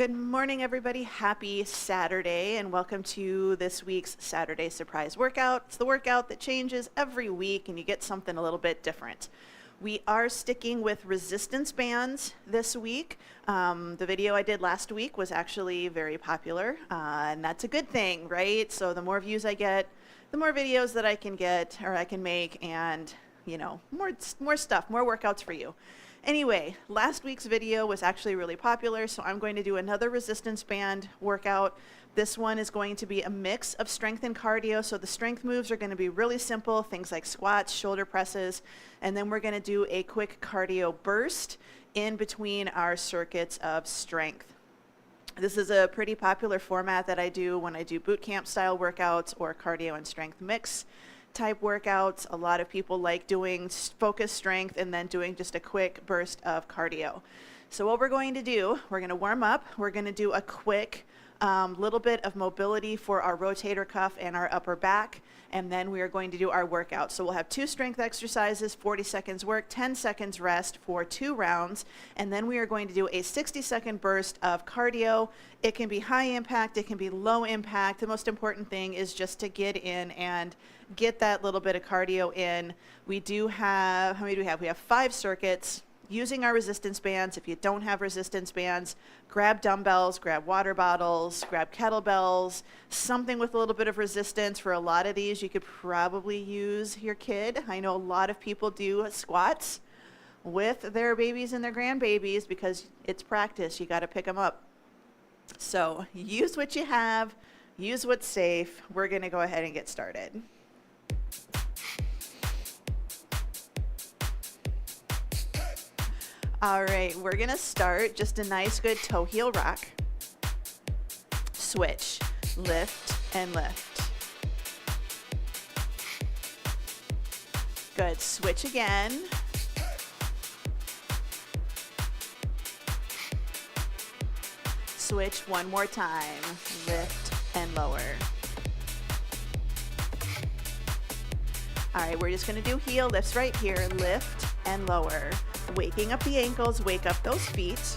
Good morning, everybody. Happy Saturday, and welcome to this week's Saturday Surprise Workout. It's the workout that changes every week, and you get something a little bit different. We are sticking with resistance bands this week. The video I did last week was actually very popular, and that's a good thing, right? So the more views I get, the more videos that I can get or I can make, and you know, more stuff, more workouts for you. Anyway, last week's video was actually really popular, so I'm going to do another resistance band workout. This one is going to be a mix of strength and cardio, so the strength moves are going to be really simple, things like squats, shoulder presses, and then we're going to do a quick cardio burst in between our circuits of strength. This is a pretty popular format that I do when I do boot camp style workouts or cardio and strength mix type workouts. A lot of people like doing focused strength and then doing just a quick burst of cardio. So what we're going to do, we're going to warm up. We're going to do a quick little bit of mobility for our rotator cuff and our upper back, and then we are going to do our workout. So we'll have 2 strength exercises, 40 seconds work, 10 seconds rest for 2 rounds, and then we are going to do a 60-second burst of cardio. It can be high impact, it can be low impact. The most important thing is just to get in and get that little bit of cardio in. We do have, how many do we have? We have 5 circuits. Using our resistance bands. If you don't have resistance bands, grab dumbbells, grab water bottles, grab kettlebells, something with a little bit of resistance. For a lot of these, you could probably use your kid. I know a lot of people do squats with their babies and their grandbabies because it's practice. You got to pick them up. So use what you have, use what's safe. We're going to go ahead and get started. All right, we're gonna start just a nice good toe heel rock. Switch, lift and lift. Good, switch again. Switch one more time, lift and lower. All right, we're just gonna do heel lifts right here, lift and lower. Waking up the ankles, wake up those feet.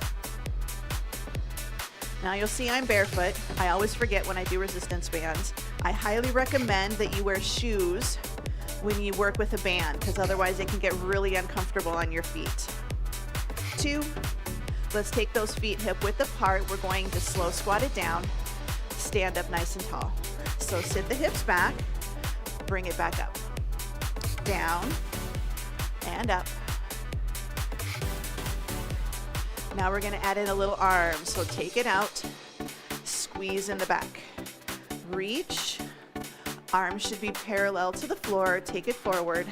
Now you'll see I'm barefoot. I always forget when I do resistance bands. I highly recommend that you wear shoes when you work with a band because otherwise it can get really uncomfortable on your feet. 2, let's take those feet hip width apart. We're going to slow squat it down, stand up nice and tall. So sit the hips back, bring it back up, down and up. Now we're going to add in a little arm, so take it out, squeeze in the back, reach, arms should be parallel to the floor, take it forward,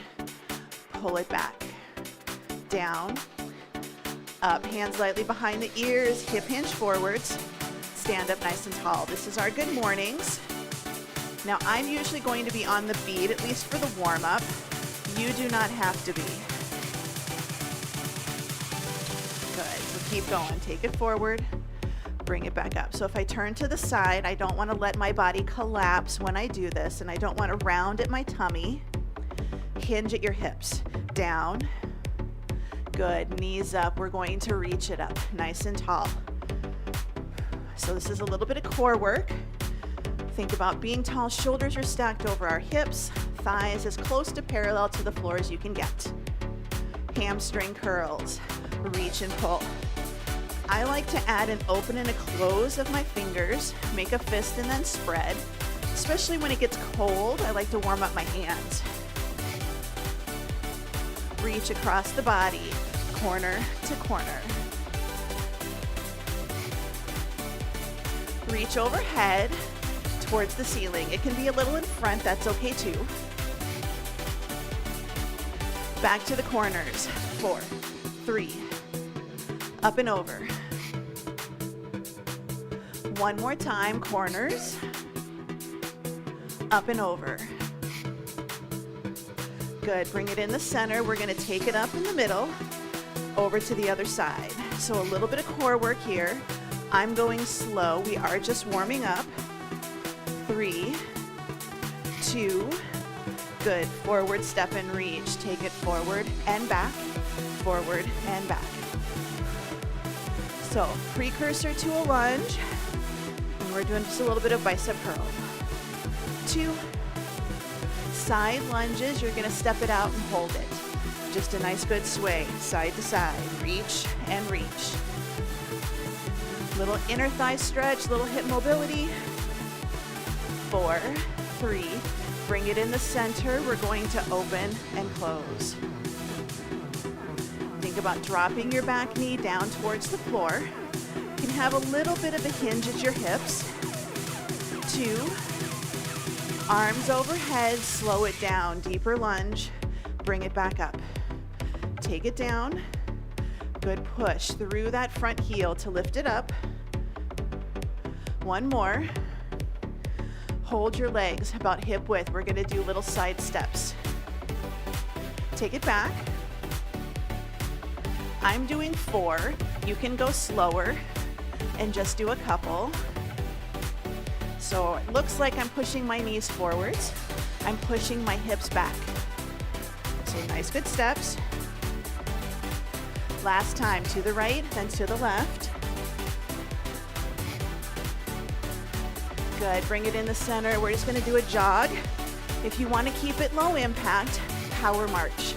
pull it back, down, up, hands lightly behind the ears, hip hinge forwards, stand up nice and tall. This is our good mornings. Now I'm usually going to be on the beat, at least for the warm up. You do not have to be. Keep going, take it forward, bring it back up. So if I turn to the side, I don't want to let my body collapse when I do this, and I don't want to round at my tummy. Hinge at your hips, down, good, knees up. We're going to reach it up, nice and tall. So this is a little bit of core work. Think about being tall, shoulders are stacked over our hips, thighs as close to parallel to the floor as you can get. Hamstring curls, reach and pull. I like to add an open and a close of my fingers, make a fist and then spread. Especially when it gets cold, I like to warm up my hands. Reach across the body, corner to corner. Reach overhead towards the ceiling. It can be a little in front, that's okay too. Back to the corners, 4, 3, up and over. One more time, corners, up and over. Good, bring it in the center. We're gonna take it up in the middle, over to the other side. So a little bit of core work here. I'm going slow, we are just warming up. 3, 2, good, forward step and reach. Take it forward and back, forward and back. So precursor to a lunge, and we're doing just a little bit of bicep curl. 2 side lunges, you're gonna step it out and hold it. Just a nice good sway, side to side, reach and reach. Little inner thigh stretch, little hip mobility. 4, 3, bring it in the center. We're going to open and close. Think about dropping your back knee down towards the floor. You can have a little bit of a hinge at your hips. 2, arms overhead, slow it down, deeper lunge, bring it back up. Take it down, good push through that front heel to lift it up. 1 more. Hold your legs about hip width. We're gonna do little side steps. Take it back. I'm doing 4. You can go slower and just do a couple. So it looks like I'm pushing my knees forwards. I'm pushing my hips back. So nice, good steps. Last time, to the right, then to the left. Good, bring it in the center. We're just gonna do a jog. If you wanna keep it low impact, power march.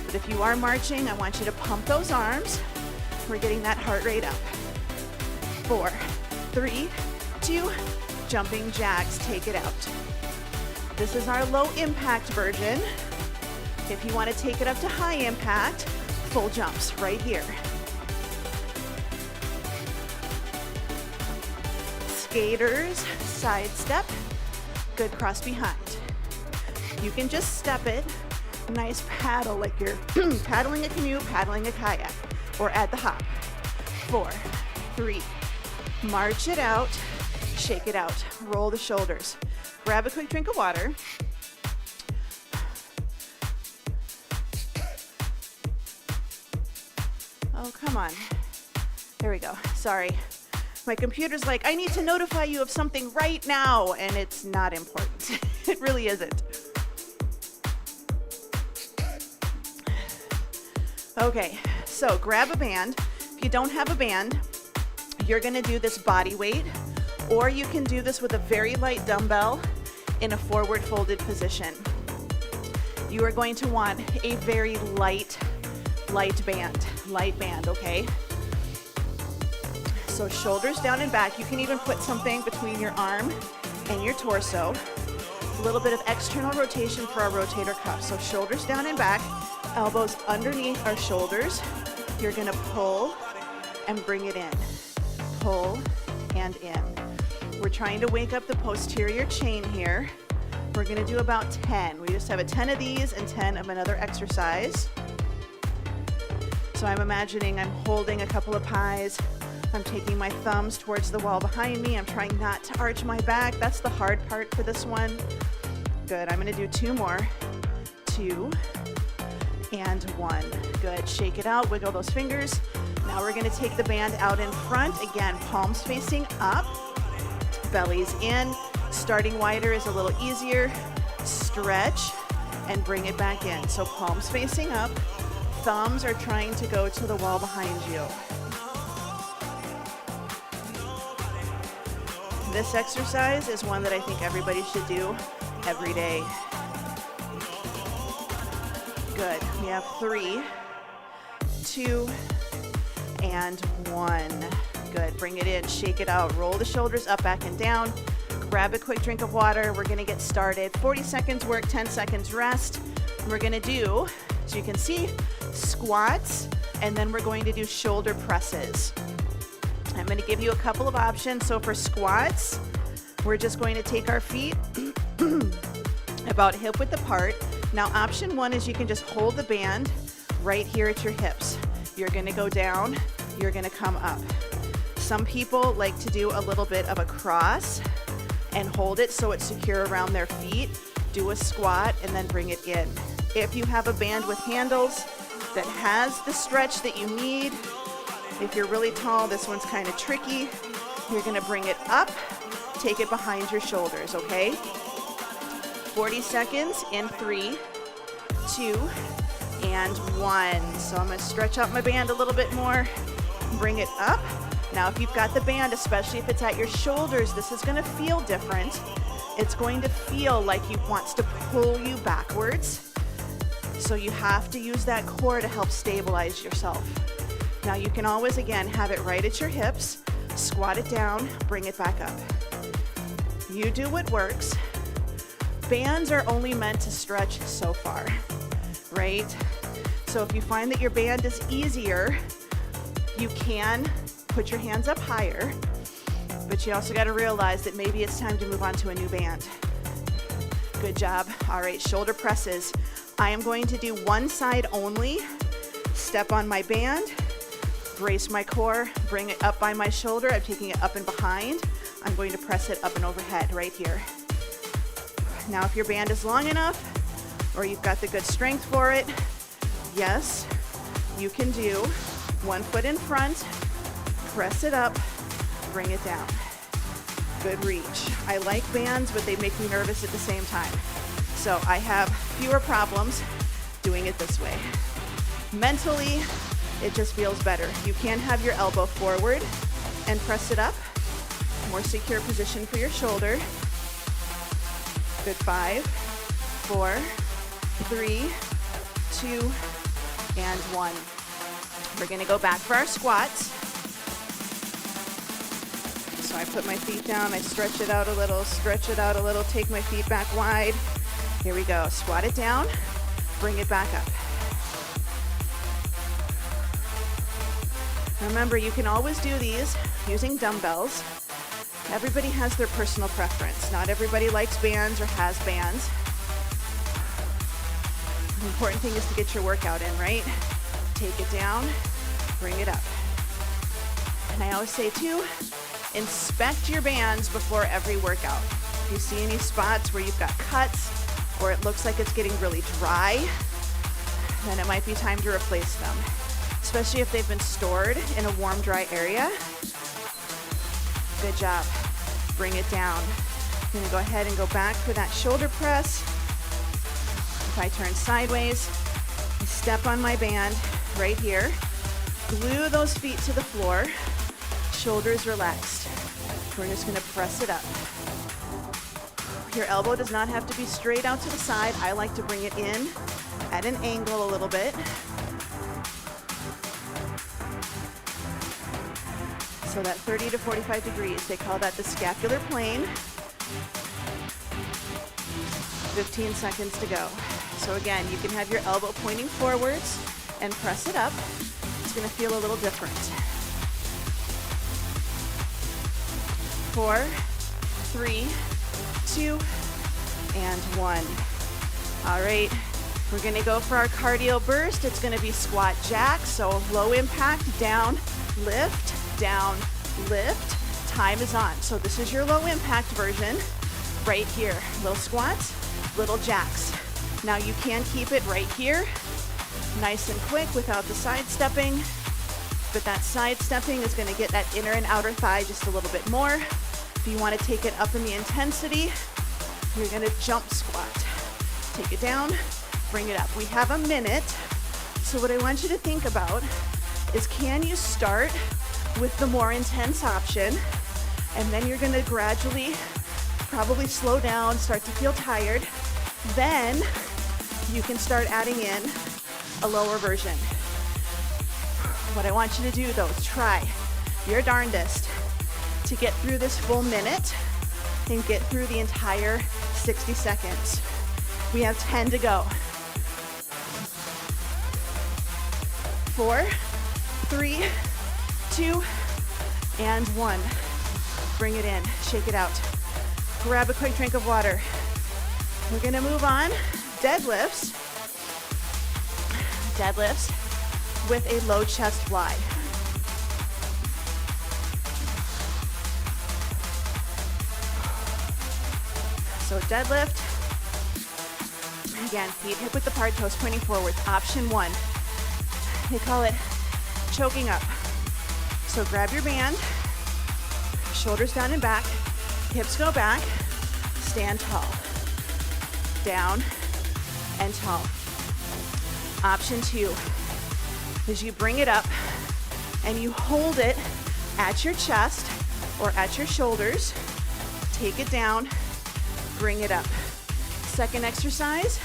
But if you are marching, I want you to pump those arms. We're getting that heart rate up. 4, 3, 2, jumping jacks, take it out. This is our low impact version. If you want to take it up to high impact, full jumps right here. Skaters, side step, good cross behind. You can just step it, nice paddle like you're paddling a canoe, paddling a kayak, or at the hop. 4, 3, march it out, shake it out, roll the shoulders. Grab a quick drink of water. Oh, come on. There we go. Sorry. My computer's like, I need to notify you of something right now, and it's not important. It really isn't. Okay, so grab a band. If you don't have a band, you're gonna do this body weight, or you can do this with a very light dumbbell in a forward folded position. You are going to want a very light band, okay? So shoulders down and back. You can even put something between your arm and your torso. A little bit of external rotation for our rotator cuff. So shoulders down and back, elbows underneath our shoulders. You're gonna pull and bring it in. Pull and in. We're trying to wake up the posterior chain here. We're gonna do about 10. We just have a 10 of these and 10 of another exercise. So I'm imagining I'm holding a couple of pies. I'm taking my thumbs towards the wall behind me. I'm trying not to arch my back. That's the hard part for this one. Good, I'm gonna do 2 more. 2 and 1. Good, shake it out, wiggle those fingers. Now we're gonna take the band out in front. Again, palms facing up, bellies in. Starting wider is a little easier. Stretch and bring it back in. So palms facing up, thumbs are trying to go to the wall behind you. This exercise is one that I think everybody should do every day. Good. We have 3, 2, and 1. Good. Bring it in, shake it out, roll the shoulders up, back, and down. Grab a quick drink of water. We're gonna get started. 40 seconds work, 10 seconds rest. We're gonna do, as you can see, squats, and then we're going to do shoulder presses. I'm gonna give you a couple of options. So for squats, we're just going to take our feet about hip width apart. Now option 1 is you can just hold the band right here at your hips. You're gonna go down, you're gonna come up. Some people like to do a little bit of a cross and hold it so it's secure around their feet. Do a squat and then bring it in. If you have a band with handles that has the stretch that you need, if you're really tall, this one's kind of tricky. You're gonna bring it up, take it behind your shoulders, okay? 40 seconds in 3, 2, and 1. So I'm gonna stretch out my band a little bit more. bring it up. Now, if you've got the band, especially if it's at your shoulders, this is gonna feel different. It's going to feel like it wants to pull you backwards. So you have to use that core to help stabilize yourself. Now you can always, again, have it right at your hips, squat it down, bring it back up. You do what works. Bands are only meant to stretch so far, right? So if you find that your band is easier, you can put your hands up higher, but you also got to realize that maybe it's time to move on to a new band. Good job. All right, shoulder presses. I am going to do one side only. Step on my band, brace my core, bring it up by my shoulder. I'm taking it up and behind. I'm going to press it up and overhead right here. Now, if your band is long enough or you've got the good strength for it, yes, you can do one foot in front, press it up, bring it down. Good reach. I like bands, but they make me nervous at the same time. So I have fewer problems doing it this way. Mentally, it just feels better. You can have your elbow forward and press it up. More secure position for your shoulder. Good. 5, 4, 3, 2, and 1. We're gonna go back for our squats. So I put my feet down, I stretch it out a little, take my feet back wide. Here we go, squat it down, bring it back up. Remember, you can always do these using dumbbells. Everybody has their personal preference. Not everybody likes bands or has bands. The important thing is to get your workout in, right? Take it down, bring it up. And I always say too, inspect your bands before every workout. If you see any spots where you've got cuts or it looks like it's getting really dry, then it might be time to replace them, especially if they've been stored in a warm, dry area. Good job. Bring it down. I'm gonna go ahead and go back for that shoulder press. If I turn sideways, I step on my band right here, glue those feet to the floor, shoulders relaxed. We're just gonna press it up. Your elbow does not have to be straight out to the side. I like to bring it in at an angle a little bit. So that 30 to 45 degrees, they call that the scapular plane. 15 seconds to go. So again, you can have your elbow pointing forwards and press it up. It's gonna feel a little different. 4, 3, 2, and 1. All right, we're gonna go for our cardio burst. It's gonna be squat jack, so low impact, down, lift, down, lift. Time is on. So this is your low impact version right here. Little squats, little jacks. Now you can keep it right here, nice and quick without the sidestepping, but that sidestepping is gonna get that inner and outer thigh just a little bit more. If you wanna take it up in the intensity, you're gonna jump squat. Take it down, bring it up. We have a minute, so what I want you to think about is, can you start with the more intense option, and then you're gonna gradually, probably slow down, start to feel tired. Then you can start adding in a lower version. What I want you to do though is try your darndest to get through this full minute and get through the entire 60 seconds. We have 10 to go. 4, 3, 2, and 1. Bring it in, shake it out. Grab a quick drink of water. We're gonna move on. Deadlifts with a low chest fly. So deadlift, again, feet hip width apart, toes pointing forward. Option 1, they call it choking up. So grab your band, shoulders down and back, hips go back, stand tall, down and tall. Option 2 is you bring it up, and you hold it at your chest or at your shoulders. Take it down, bring it up. Second exercise,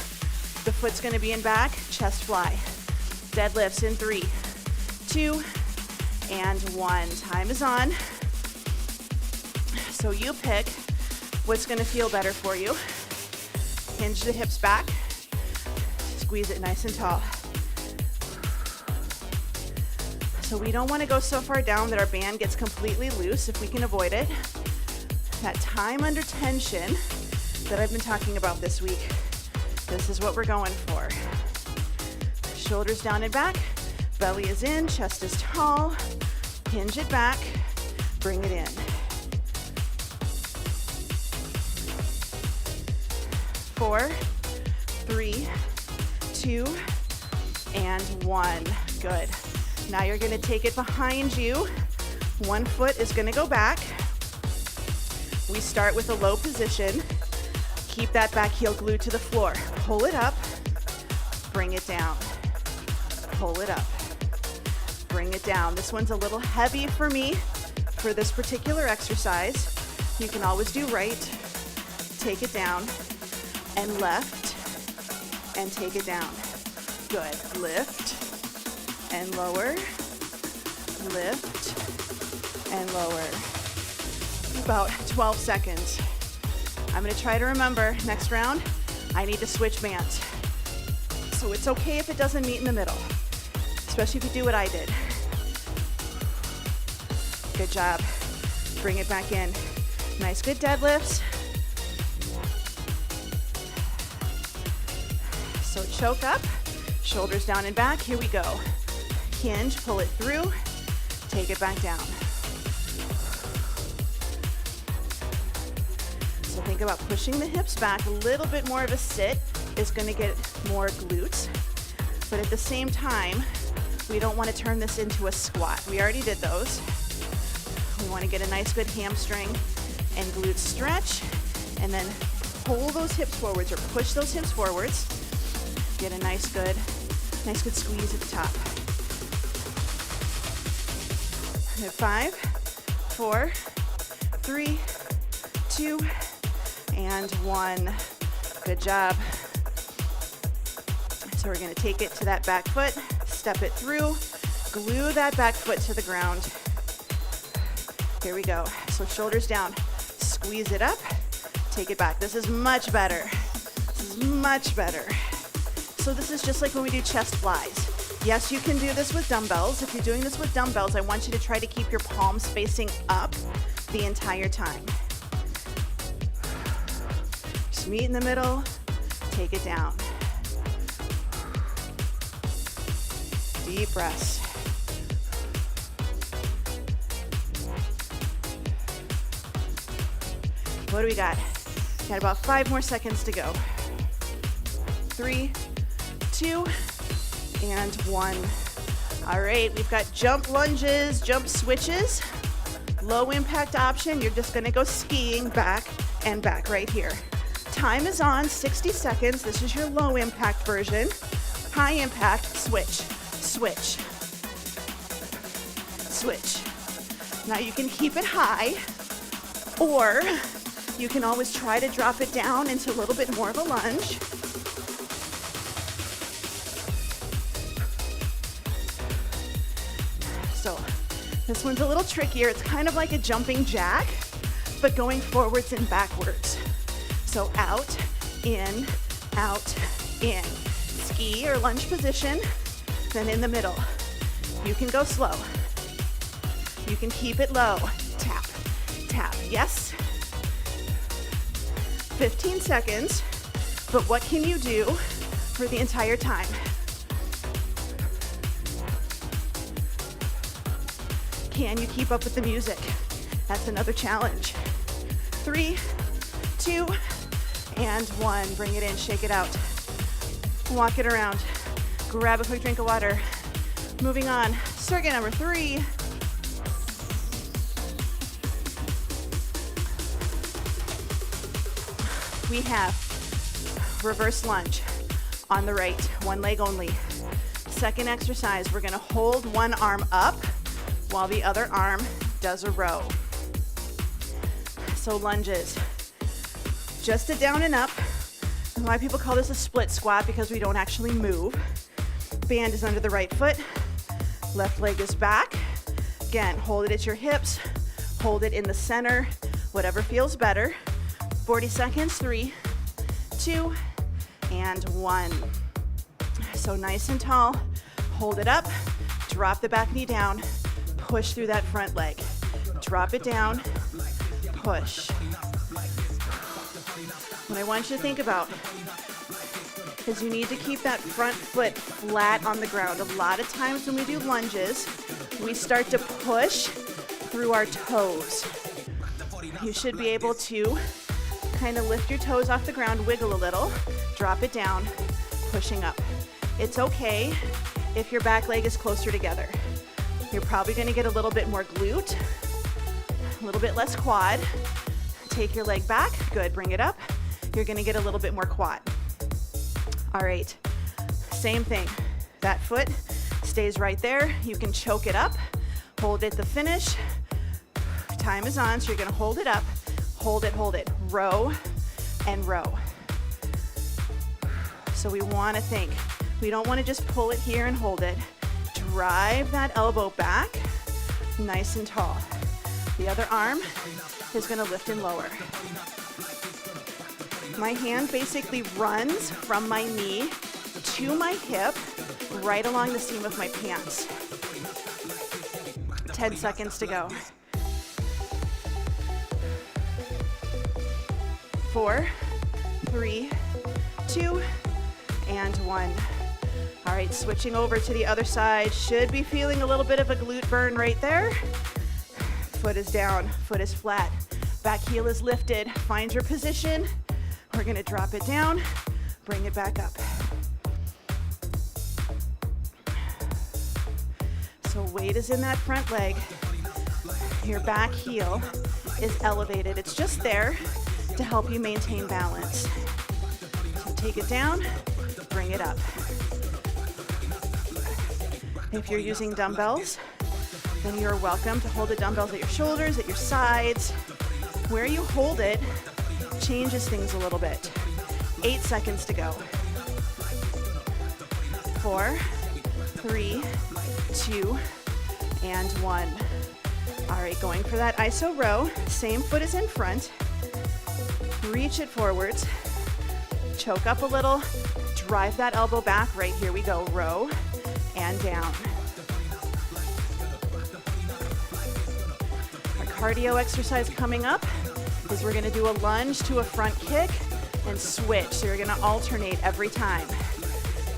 the foot's gonna be in back, chest fly. Deadlifts in 3, 2, and 1. Time is on. So you pick what's gonna feel better for you. Hinge the hips back, squeeze it nice and tall. So we don't wanna go so far down that our band gets completely loose if we can avoid it. That time under tension that I've been talking about this week, this is what we're going for. Shoulders down and back, belly is in, chest is tall, hinge it back, bring it in. 4, 3, 2, and 1. Good. Now you're gonna take it behind you. One foot is gonna go back. We start with a low position. Keep that back heel glued to the floor. Pull it up, bring it down. Pull it up, bring it down. This one's a little heavy for me for this particular exercise. You can always do right, take it down, and left, and take it down. Good. Lift and lower, lift and lower. About 12 seconds. I'm gonna try to remember, next round, I need to switch bands. So it's okay if it doesn't meet in the middle, especially if you do what I did. Good job. Bring it back in. Nice, good deadlifts. So choke up, shoulders down and back. Here we go. Hinge, pull it through, take it back down. So think about pushing the hips back. A little bit more of a sit is gonna get more glutes. But at the same time, we don't wanna turn this into a squat. We already did those. We wanna get a nice good hamstring and glute stretch, and then pull those hips forwards or push those hips forwards. Get a nice good squeeze at the top. And 5, 4, 3, 2, and 1. Good job. So we're gonna take it to that back foot, step it through, glue that back foot to the ground. Here we go. So shoulders down, squeeze it up, take it back. This is much better. This is much better. So this is just like when we do chest flies. Yes, you can do this with dumbbells. If you're doing this with dumbbells, I want you to try to keep your palms facing up the entire time. Just meet in the middle, take it down. Deep breaths. What do we got? Got about 5 more seconds to go. 3, 2, and 1. All right, we've got jump lunges, jump switches. Low impact option, you're just gonna go skiing back and back right here. Time is on, 60 seconds. This is your low impact version. High impact, switch, switch, switch. Now you can keep it high, or you can always try to drop it down into a little bit more of a lunge. So this one's a little trickier. It's kind of like a jumping jack, but going forwards and backwards. So out, in, ski or lunge position, then in the middle. You can go slow. You can keep it low. Tap, tap, yes. 15 seconds, but what can you do for the entire time? Can you keep up with the music? That's another challenge. 3, 2, and 1. Bring it in, shake it out. Walk it around. Grab a quick drink of water. Moving on, circuit number 3. We have reverse lunge on the right, one leg only. Second exercise, we're gonna hold one arm up, while the other arm does a row. So lunges, just a down and up. And why people call this a split squat, because we don't actually move. Band is under the right foot, left leg is back. Again, hold it at your hips, hold it in the center, whatever feels better. 40 seconds, 3, 2, and 1. So nice and tall, hold it up, drop the back knee down, push through that front leg. Drop it down, push. What I want you to think about is you need to keep that front foot flat on the ground. A lot of times when we do lunges, we start to push through our toes. You should be able to kind of lift your toes off the ground, wiggle a little, drop it down, pushing up. It's okay if your back leg is closer together. You're probably going to get a little bit more glute, a little bit less quad. Take your leg back, good, bring it up. You're going to get a little bit more quad. All right, same thing. That foot stays right there. You can choke it up, hold it to finish. Time is on, so you're going to hold it up, hold it, row and row. So we want to think, we don't want to just pull it here and hold it. Drive that elbow back, nice and tall. The other arm is going to lift and lower. My hand basically runs from my knee to my hip, right along the seam of my pants. 10 seconds to go. 4, 3, 2, and 1. All right, switching over to the other side. Should be feeling a little bit of a glute burn right there. Foot is down, foot is flat. Back heel is lifted. Find your position. We're gonna drop it down, bring it back up. So weight is in that front leg. Your back heel is elevated. It's just there to help you maintain balance. So take it down, bring it up. If you're using dumbbells, then you're welcome to hold the dumbbells at your shoulders, at your sides. Where you hold it changes things a little bit. 8 seconds to go. 4, 3, 2, and 1. All right, going for that iso row. Same foot is in front. Reach it forwards. Choke up a little. Drive that elbow back. Right, here we go. Row and down. Our cardio exercise coming up is we're gonna do a lunge to a front kick and switch. So you're gonna alternate every time.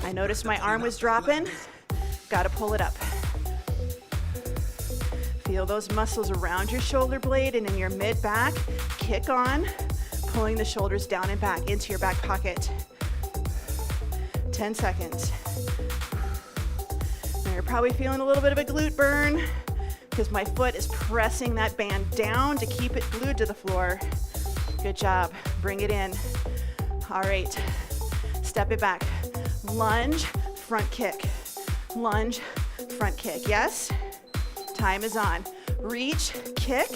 I noticed my arm was dropping. Gotta pull it up. Feel those muscles around your shoulder blade and in your mid back. Kick on, pulling the shoulders down and back into your back pocket. 10 seconds. Now you're probably feeling a little bit of a glute burn because my foot is pressing that band down to keep it glued to the floor. Good job, bring it in. All right, step it back. Lunge, front kick. Lunge, front kick, yes? Time is on. Reach, kick,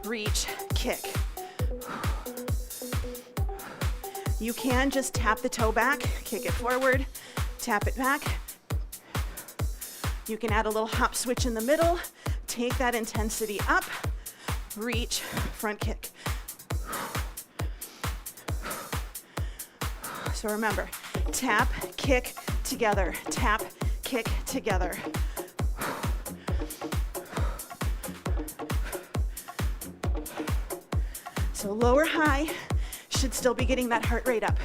reach, kick. You can just tap the toe back, kick it forward, tap it back. You can add a little hop switch in the middle, take that intensity up, reach, front kick. So remember, tap, kick, together, tap, kick, together. So lower high should still be getting that heart rate up.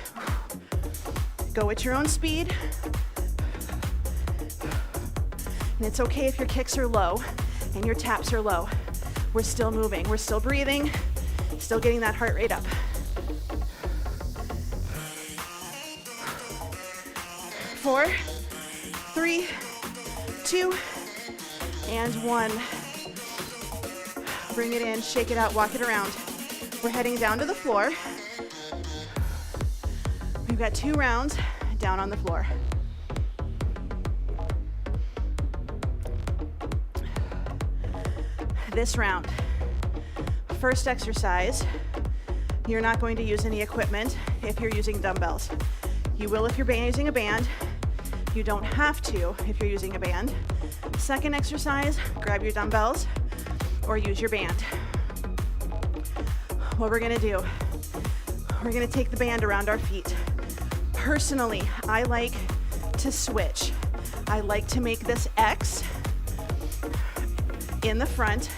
Go at your own speed. And it's okay if your kicks are low and your taps are low. We're still moving, we're still breathing, still getting that heart rate up. 4, 3, 2, and 1. Bring it in, shake it out, walk it around. We're heading down to the floor. We've got 2 rounds down on the floor. This round, first exercise, you're not going to use any equipment if you're using dumbbells. You will if you're using a band. You don't have to if you're using a band. Second exercise, grab your dumbbells or use your band. What we're gonna do, we're gonna take the band around our feet. Personally, I like to switch. I like to make this X in the front,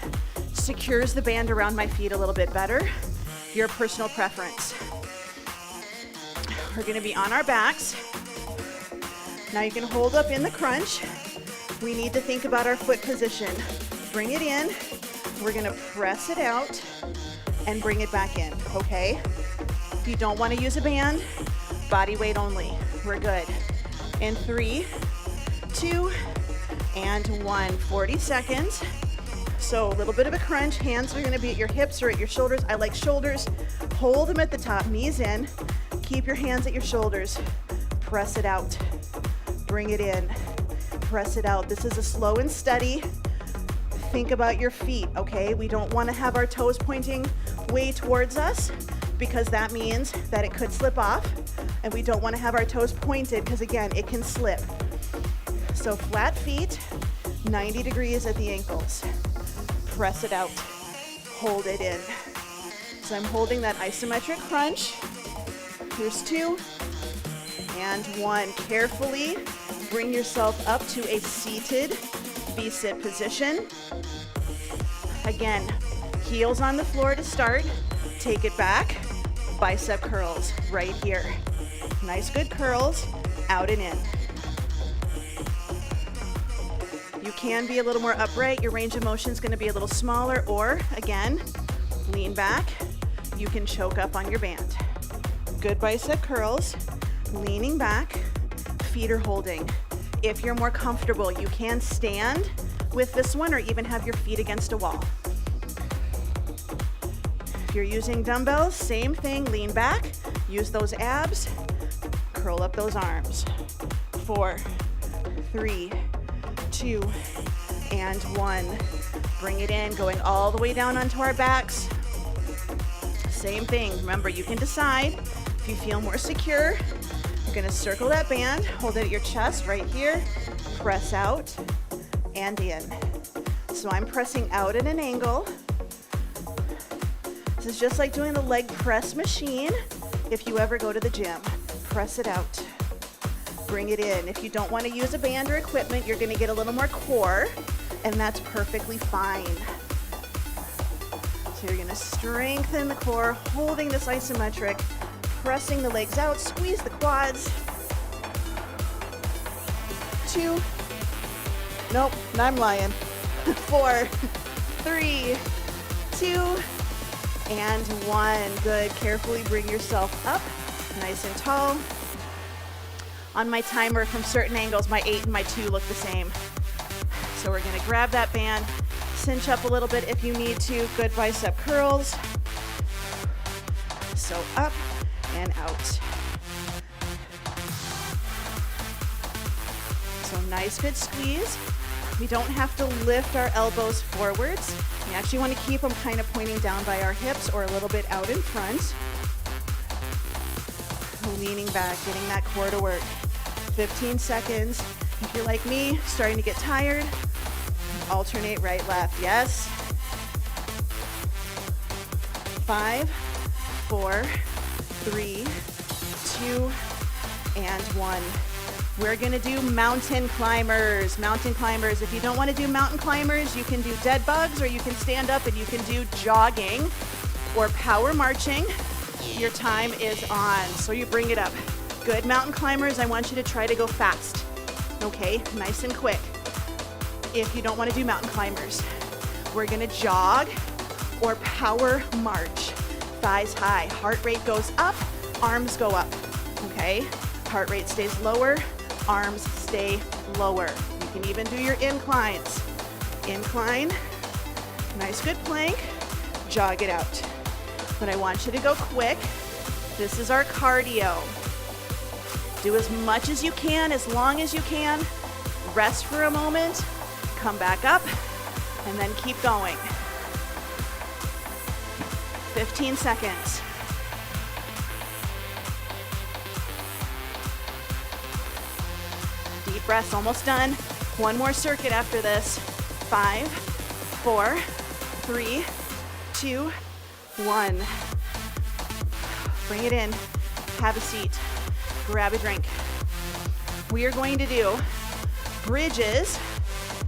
secures the band around my feet a little bit better. Your personal preference. We're gonna be on our backs. Now you can hold up in the crunch. We need to think about our foot position. Bring it in. We're gonna press it out and bring it back in, okay? If you don't wanna use a band, body weight only. We're good. In 3, 2, and 1. 40 seconds. So a little bit of a crunch. Hands are gonna be at your hips or at your shoulders. I like shoulders. Hold them at the top, knees in. Keep your hands at your shoulders. Press it out. Bring it in. Press it out. This is a slow and steady. Think about your feet, okay? We don't wanna have our toes pointing way towards us because that means that it could slip off. And we don't wanna have our toes pointed because again, it can slip. So flat feet, 90 degrees at the ankles. Press it out, hold it in. So I'm holding that isometric crunch. Here's 2 and 1. Carefully bring yourself up to a seated V-sit position. Again, heels on the floor to start. Take it back, bicep curls right here. Nice good curls, out and in. You can be a little more upright. Your range of motion is going to be a little smaller, or again, lean back. You can choke up on your band. Good bicep curls, leaning back, feet are holding. If you're more comfortable, you can stand with this one or even have your feet against a wall. If you're using dumbbells, same thing, lean back, use those abs, curl up those arms. 4, 3, 2, and 1. Bring it in, going all the way down onto our backs. Same thing. Remember, you can decide if you feel more secure. You're gonna circle that band, hold it at your chest right here, press out and in. So I'm pressing out at an angle. This is just like doing the leg press machine if you ever go to the gym. Press it out. Bring it in. If you don't want to use a band or equipment, you're going to get a little more core, and that's perfectly fine. So you're going to strengthen the core, holding this isometric, pressing the legs out, squeeze the quads. 2, nope, I'm lying. 4, 3, 2, and 1. Good. Carefully bring yourself up, nice and tall. On my timer from certain angles, my 8 and my 2 look the same. So we're gonna grab that band, cinch up a little bit if you need to. Good bicep curls. So up and out. So nice good squeeze. We don't have to lift our elbows forwards. We actually want to keep them kind of pointing down by our hips or a little bit out in front. Leaning back, getting that core to work. 15 seconds. If you're like me, starting to get tired, alternate right, left. Yes. 5, 4, 3, 2, and 1. We're gonna do mountain climbers. Mountain climbers. If you don't want to do mountain climbers, you can do dead bugs, or you can stand up and you can do jogging or power marching. Your time is on, so you bring it up. Good mountain climbers, I want you to try to go fast. Okay, nice and quick. If you don't want to do mountain climbers, we're gonna jog or power march. Thighs high, heart rate goes up, arms go up, okay? Heart rate stays lower, arms stay lower. You can even do your inclines. Incline, nice good plank, jog it out. But I want you to go quick. This is our cardio. Do as much as you can, as long as you can. Rest for a moment, come back up, and then keep going. 15 seconds. Deep breaths, almost done. One more circuit after this. 5, 4, 3, 2, 1. Bring it in. Have a seat. Grab a drink. We are going to do bridges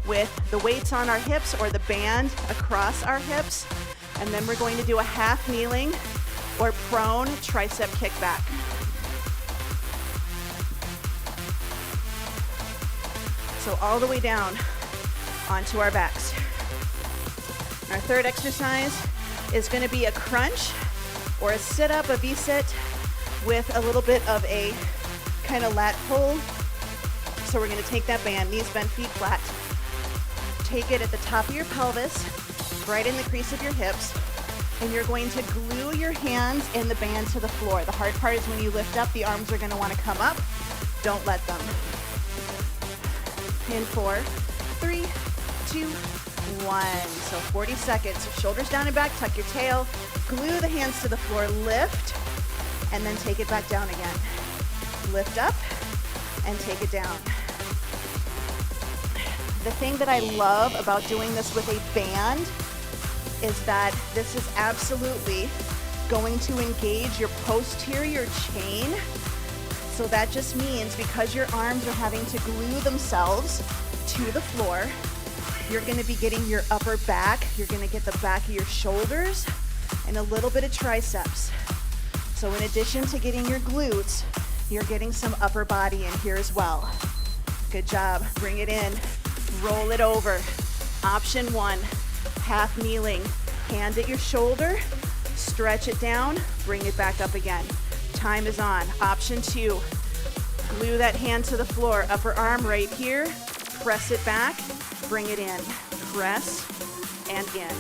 with the weights on our hips or the band across our hips. And then we're going to do a half kneeling or prone tricep kickback. So all the way down onto our backs. Our third exercise is going to be a crunch or a sit-up, a V-sit with a little bit of a kind of lat pull. So we're going to take that band, knees bent, feet flat. Take it at the top of your pelvis, right in the crease of your hips, and you're going to glue your hands in the band to the floor. The hard part is when you lift up, the arms are going to want to come up. Don't let them. In 4, 3, 2, 1. So 40 seconds. Shoulders down and back, tuck your tail, glue the hands to the floor, lift, and then take it back down again. Lift up and take it down. The thing that I love about doing this with a band is that this is absolutely going to engage your posterior chain. So that just means because your arms are having to glue themselves to the floor, you're going to be getting your upper back, you're going to get the back of your shoulders, and a little bit of triceps. So in addition to getting your glutes, you're getting some upper body in here as well. Good job. Bring it in. Roll it over. Option 1, half kneeling. Hand at your shoulder, stretch it down, bring it back up again. Time is on. Option 2, glue that hand to the floor. Upper arm right here. Press it back, bring it in. Press and in.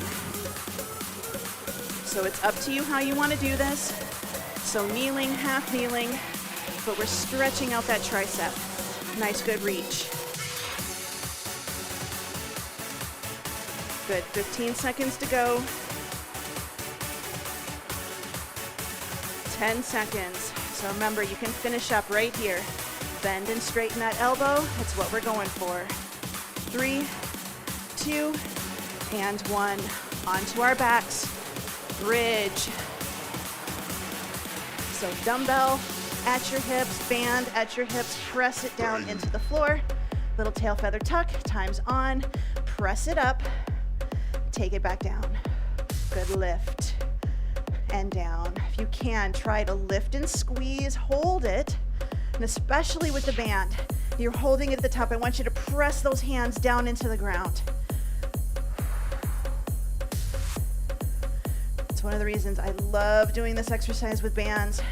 So it's up to you how you want to do this. So kneeling, half kneeling, but we're stretching out that tricep. Nice, good reach. Good, 15 seconds to go. 10 seconds. So remember, you can finish up right here. Bend and straighten that elbow. That's what we're going for. 3, 2, and 1. Onto our backs. Bridge. So dumbbell at your hips, band at your hips, press it down into the floor. Little tail feather tuck, time's on. Press it up, take it back down. Good lift and down. If you can, try to lift and squeeze, hold it, and especially with the band, you're holding it at the top. I want you to press those hands down into the ground. It's one of the reasons I love doing this exercise with bands.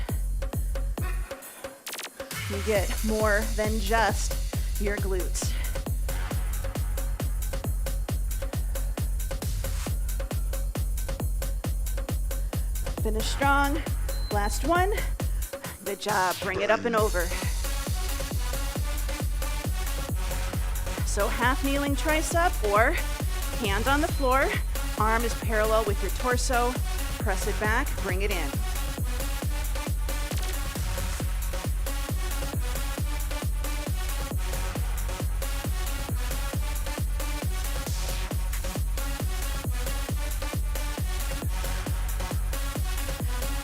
You get more than just your glutes. Finish strong. Last one. Good job. Bring it up and over. So half kneeling tricep or hand on the floor. Arm is parallel with your torso. Press it back. Bring it in.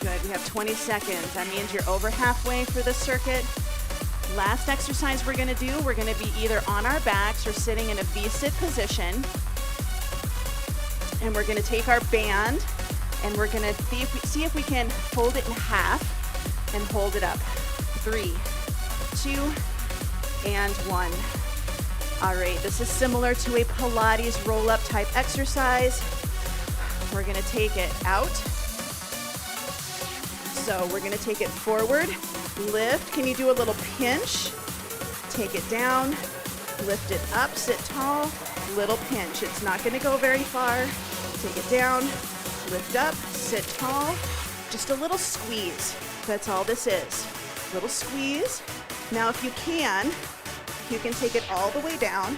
Good, we have 20 seconds. That means you're over halfway for this circuit. Last exercise we're gonna do, we're gonna be either on our backs or sitting in a V-sit position. And we're gonna take our band and we're gonna see if we can fold it in half and hold it up. 3, 2, and 1. All right, this is similar to a Pilates roll-up type exercise. We're gonna take it out. So we're gonna take it forward, lift. Can you do a little pinch? Take it down, lift it up, sit tall, little pinch. It's not gonna go very far. Take it down, lift up, sit tall. Just a little squeeze. That's all this is. Little squeeze. Now if you can take it all the way down,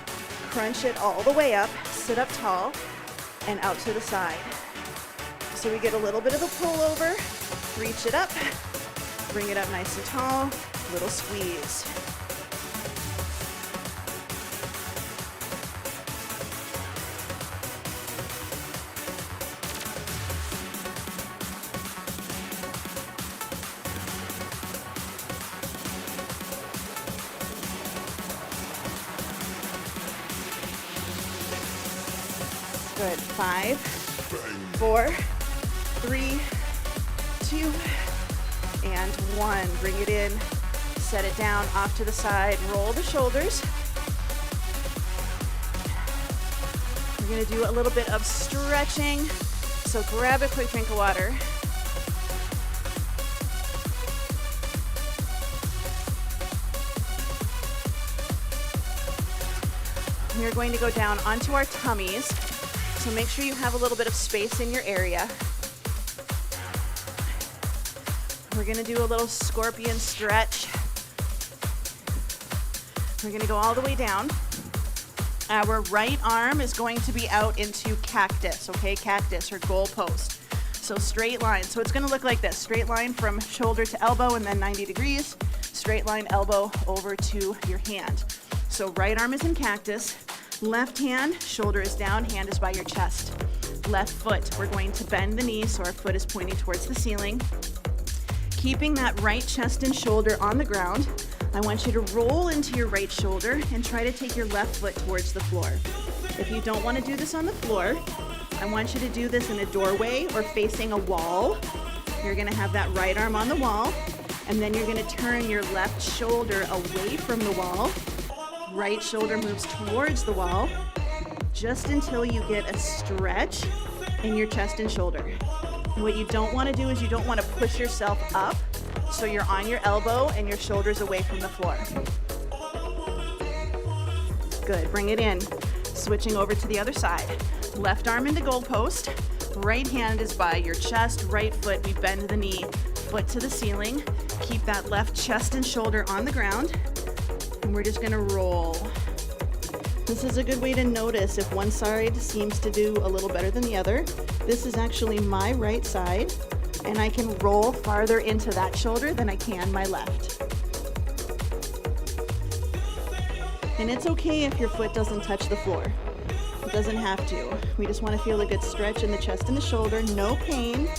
crunch it all the way up, sit up tall, and out to the side. So we get a little bit of a pull over, reach it up, bring it up nice and tall, little squeeze. Good. 5, 4, 3, 2, and 1. Bring it in, set it down, off to the side, roll the shoulders. We're gonna do a little bit of stretching, so grab a quick drink of water. We are going to go down onto our tummies. So make sure you have a little bit of space in your area. We're gonna do a little scorpion stretch. We're gonna go all the way down. Our right arm is going to be out into cactus, okay? Cactus or goal post. So straight line. So it's gonna look like this. Straight line from shoulder to elbow and then 90 degrees. Straight line elbow over to your hand. So right arm is in cactus. Left hand, shoulder is down, hand is by your chest. Left foot, we're going to bend the knee so our foot is pointing towards the ceiling. Keeping that right chest and shoulder on the ground, I want you to roll into your right shoulder and try to take your left foot towards the floor. If you don't want to do this on the floor, I want you to do this in a doorway or facing a wall. You're going to have that right arm on the wall, and then you're going to turn your left shoulder away from the wall. Right shoulder moves towards the wall just until you get a stretch in your chest and shoulder. And what you don't want to do is you don't want to push yourself up so you're on your elbow and your shoulders away from the floor. Good, bring it in. Switching over to the other side. Left arm into goalpost. Right hand is by your chest, right foot, we bend the knee, foot to the ceiling. Keep that left chest and shoulder on the ground. And we're just gonna roll. This is a good way to notice if one side seems to do a little better than the other. This is actually my right side, and I can roll farther into that shoulder than I can my left. And it's okay if your foot doesn't touch the floor. It doesn't have to. We just want to feel a good stretch in the chest and the shoulder, no pain.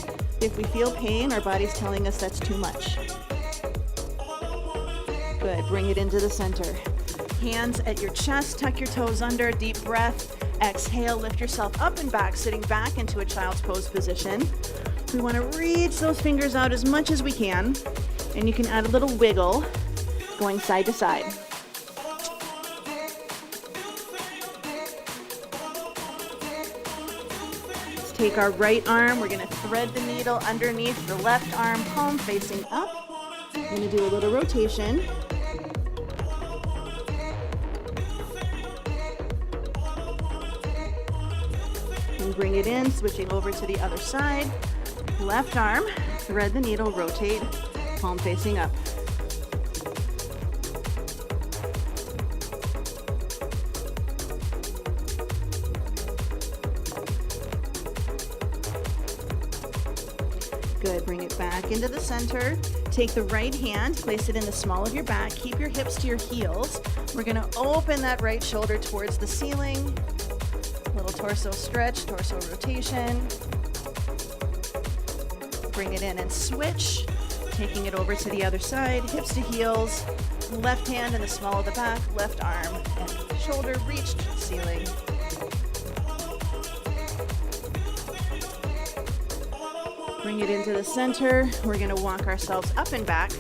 If we feel pain, our body's telling us that's too much. Good, bring it into the center. Hands at your chest, tuck your toes under, deep breath. Exhale, lift yourself up and back, sitting back into a child's pose position. We want to reach those fingers out as much as we can, and you can add a little wiggle going side to side. Let's take our right arm, we're going to thread the needle underneath the left arm, palm facing up. We're going to do a little rotation. And bring it in, switching over to the other side. Left arm, thread the needle, rotate, palm facing up. Good, bring it back into the center. Take the right hand, place it in the small of your back. Keep your hips to your heels. We're gonna open that right shoulder towards the ceiling. Little torso stretch, torso rotation. Bring it in and switch. Taking it over to the other side, hips to heels. Left hand in the small of the back, left arm and shoulder reached ceiling. Bring it into the center. We're gonna walk ourselves up and back.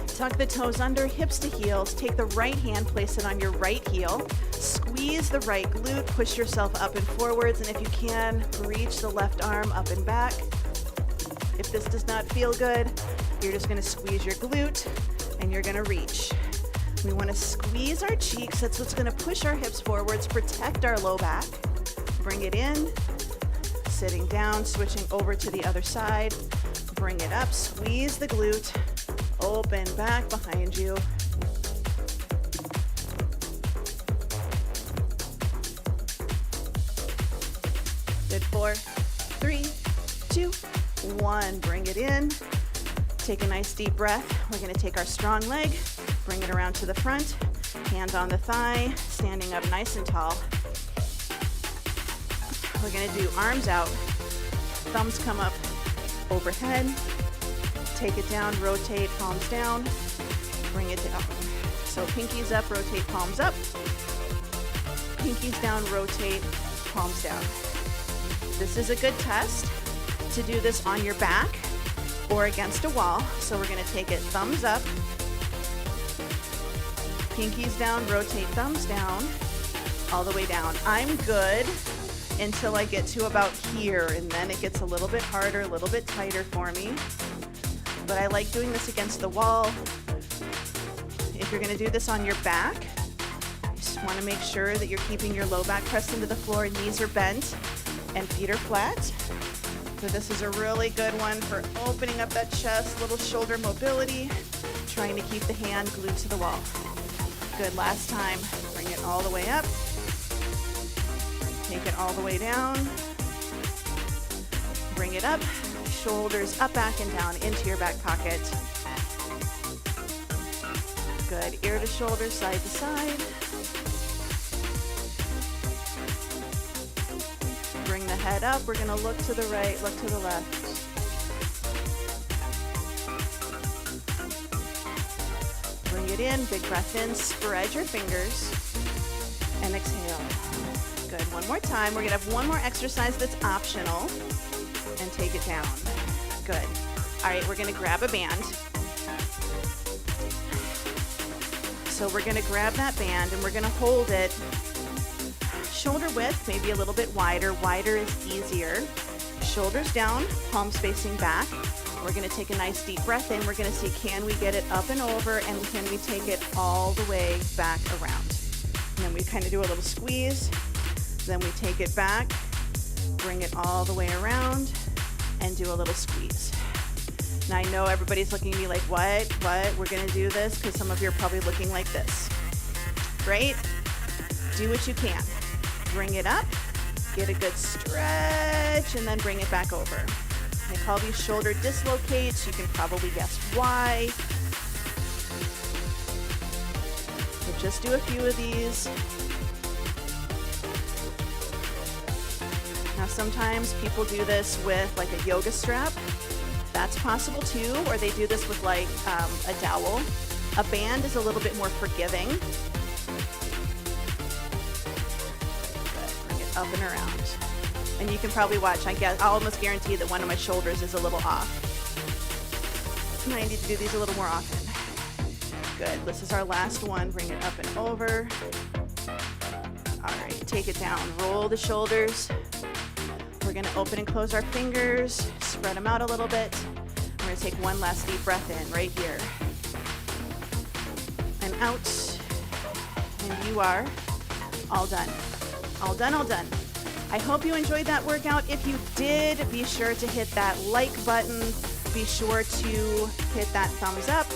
Tuck the toes under, hips to heels. Take the right hand, place it on your right heel. Squeeze the right glute, push yourself up and forwards, and if you can, reach the left arm up and back. If this does not feel good, you're just gonna squeeze your glute and you're gonna reach. We wanna squeeze our cheeks. That's what's gonna push our hips forwards, protect our low back. Bring it in, sitting down, switching over to the other side. Bring it up, squeeze the glute, open back behind you. Good, 4, 3, 2, 1. Bring it in. Take a nice deep breath. We're going to take our strong leg, bring it around to the front, hand on the thigh, standing up nice and tall. We're going to do arms out, thumbs come up overhead, take it down, rotate, palms down, bring it down. So pinkies up, rotate, palms up, pinkies down, rotate, palms down. This is a good test to do this on your back or against a wall. So we're going to take it thumbs up, pinkies down, rotate, thumbs down, all the way down. I'm good until I get to about here, and then it gets a little bit harder, a little bit tighter for me. But I like doing this against the wall. If you're going to do this on your back, you just want to make sure that you're keeping your low back pressed into the floor, knees are bent, and feet are flat. So this is a really good one for opening up that chest, little shoulder mobility, trying to keep the hand glued to the wall. Good, last time. Bring it all the way up. Take it all the way down. Bring it up. Shoulders up, back, and down into your back pocket. Good. Ear to shoulder, side to side. Bring the head up. We're going to look to the right, look to the left. Bring it in. Big breath in. Spread your fingers. And exhale. Good. One more time. We're going to have one more exercise that's optional. And take it down. Good. All right, we're going to grab a band. So we're going to grab that band and we're going to hold it shoulder width, maybe a little bit wider. Wider is easier. Shoulders down, palms facing back. We're going to take a nice deep breath in. We're going to see, can we get it up and over, and can we take it all the way back around? And then we kind of do a little squeeze. Then we take it back, bring it all the way around, and do a little squeeze. Now I know everybody's looking at me like, what? We're going to do this? Because some of you are probably looking like this. Great. Do what you can. Bring it up, get a good stretch, and then bring it back over. I call these shoulder dislocates. You can probably guess why. So just do a few of these. Now sometimes people do this with like a yoga strap. That's possible too, or they do this with like a dowel. A band is a little bit more forgiving. Good. Bring it up and around. And you can probably watch, I'll almost guarantee that one of my shoulders is a little off. And I need to do these a little more often. Good. This is our last one. Bring it up and over. All right, take it down. Roll the shoulders. We're going to open and close our fingers, spread them out a little bit. We're going to take one last deep breath in right here. And out. And you are all done. All done, all done. I hope you enjoyed that workout. If you did, be sure to hit that like button. Be sure to hit that thumbs up.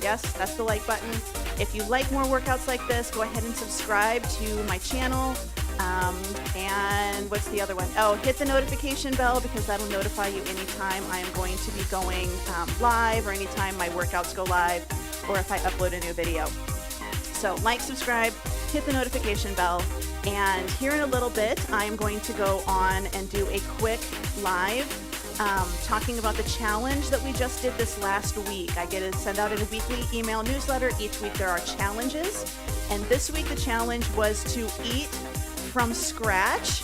Yes, that's the like button. If you like more workouts like this, go ahead and subscribe to my channel. And what's the other one? Oh, hit the notification bell, because that'll notify you anytime I am going to be going live, or anytime my workouts go live, or if I upload a new video. So like, subscribe, hit the notification bell, and here in a little bit, I'm going to go on and do a quick live talking about the challenge that we just did this last week. I get to send out a weekly email newsletter. Each week there are challenges, and this week the challenge was to eat from scratch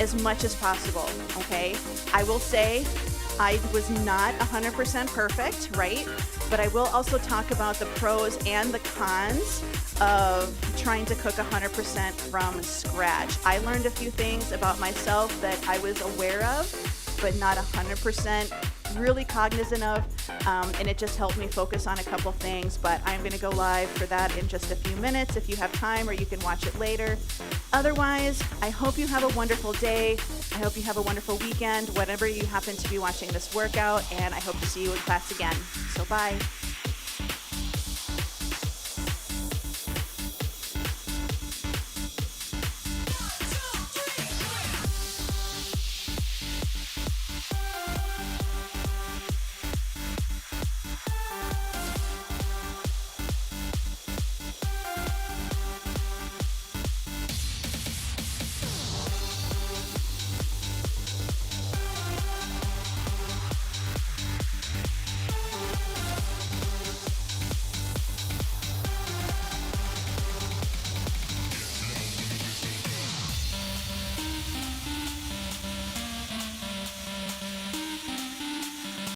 as much as possible, okay? I will say I was not 100% perfect, right? But I will also talk about the pros and the cons of trying to cook 100% from scratch. I learned a few things about myself that I was aware of, but not 100% really cognizant of, and it just helped me focus on a couple things. But I'm going to go live for that in just a few minutes if you have time, or you can watch it later. Otherwise, I hope you have a wonderful day. I hope you have a wonderful weekend, whenever you happen to be watching this workout, and I hope to see you in class again. So bye.